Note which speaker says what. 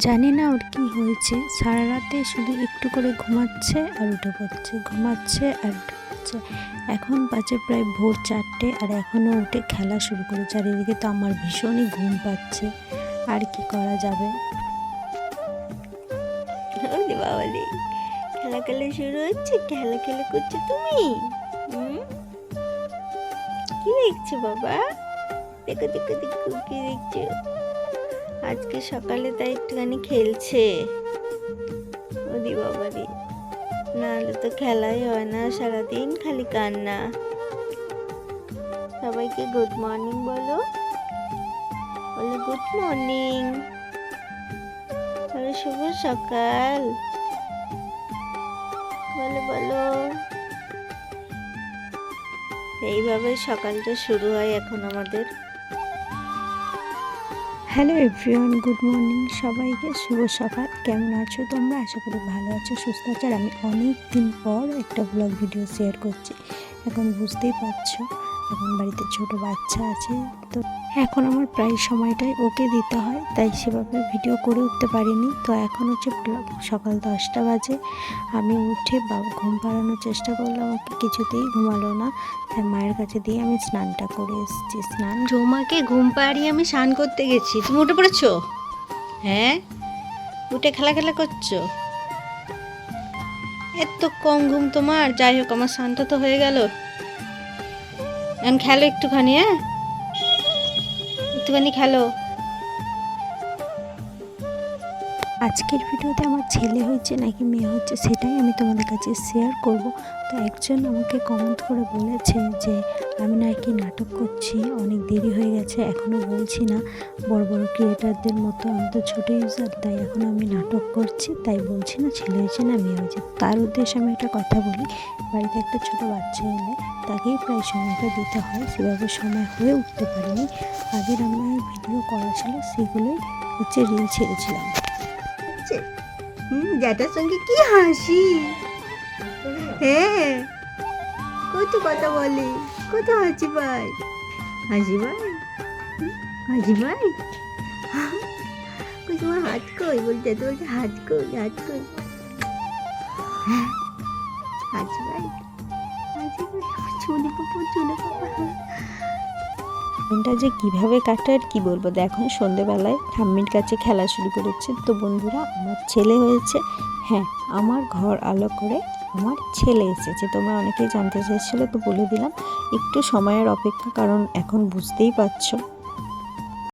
Speaker 1: জানি না ওর কি হয়েছে, সারা রাতে শুধু একটু করে ঘুমাচ্ছে আর উঠে পড়ছে, ঘুমাচ্ছে আর উঠে পড়ছে। এখন বাজে প্রায় ভোর 4টে আর এখনও উঠে খেলা শুরু করে চারিদিকে। তো আমার ভীষণই ঘুম পাচ্ছে, আর কি করা যাবে।
Speaker 2: বাবালে খেলা খেলা শুরু হচ্ছে, খেলা খেলা করছো তুমি? কি দেখছো বাবা? দেখো দেখো দেখো কি দেখছো? আজকে সকালে তাই একটুখানি খেলছে। ওদি বাবারে, নাহলে তো খেলাই হয় না, সারাদিন খালি কান্না। সবাইকে গুড মর্নিং বলো, বলো গুড মর্নিং, বলো শুভ সকাল, বলো বলো। এইভাবে সকালটা শুরু হয় এখন আমাদের।
Speaker 1: হ্যালো এভরিওয়ান, গুড মর্নিং সবাইকে, শুভ সকাল। কেমন আছো তোমরা? আশা করি ভালো আছো, সুস্থ আছো। আর আমি অনেক দিন পর একটা ব্লগ ভিডিও শেয়ার করছি। এখন বুঝতেই পারছো, এখন বাড়িতে ছোট বাচ্চা আছে, তো এখন আমার প্রায় সময়টাই ওকে দিতে হয়, তাই সেভাবে ভিডিও করে উঠতে পারিনি। তো এখন হচ্ছে সকাল 10টা বাজে। আমি উঠে ঘুম পাড়ানোর চেষ্টা করলাম, ওকে কিছুতেই ঘুমালো না। তাই মায়ের কাছে দিয়ে আমি স্নানটা করে এসেছি।
Speaker 2: ঝোমাকে ঘুম পাড়িয়ে আমি স্নান করতে গেছি, তুমি উঠে পড়েছো? হ্যাঁ, উঠে খেলা খেলা করছো? এত কম ঘুম তোমার? যাই হোক, আমার স্নানটা তো হয়ে গেল। এখন খেলো একটুখানি, হ্যাঁ একটুখানি খেলো।
Speaker 1: আজকের ভিডিওতে আমার ছেলে হচ্ছে নাকি মেয়ে হচ্ছে সেটাই আমি তোমাদের কাছে শেয়ার করব। তো একজন আমাকে কমেন্ট করে বলেছে যে আমি নাকি নাটক করছি, অনেক দেরি হয়ে গেছে, এখনও বলছি না। বড় বড় ক্রিয়েটারদের মতো আমি তো ছোটো ইউজার, তাই এখন আমি নাটক করছি, তাই বলছি না ছেলে হয়েছে না মেয়ে হয়েছে। তার উদ্দেশ্যে আমি একটা কথা বলি, বাড়িতে একটা ছোটো বাচ্চা এলে তাকেই প্রায় সময়টা দিতে হয়, সেভাবে সময় হয়ে উঠতে পারিনি। আগের আমার ভিডিও করা ছিল, সেগুলোই হচ্ছে রিল ছেড়েছিলাম।
Speaker 2: জ্যাঠার সঙ্গে কি হাসি! হ্যাঁ, কত কথা বলে, কত হাসি পাই, হাসি পাই, হাসি পাই। কই তোমার হাত কই? বলতে তো বলছে হাত কই, হাত কই। হাসি পাই, হাসি পাই। চুনি পাপা, চুনি পাপা।
Speaker 1: দিনটা যে কীভাবে কাটে আর কী বলবো। দেখুন সন্ধেবেলায় ঠাম্মির কাছে খেলা শুরু করেছে। তো বন্ধুরা, আমার ছেলে হয়েছে। হ্যাঁ, আমার ঘর আলো করে আমার ছেলে এসেছে। তোমরা অনেকেই জানতে চেয়েছিলে, তো বলে দিলাম। একটু সময়ের অপেক্ষা, কারণ এখন বুঝতেই পারছো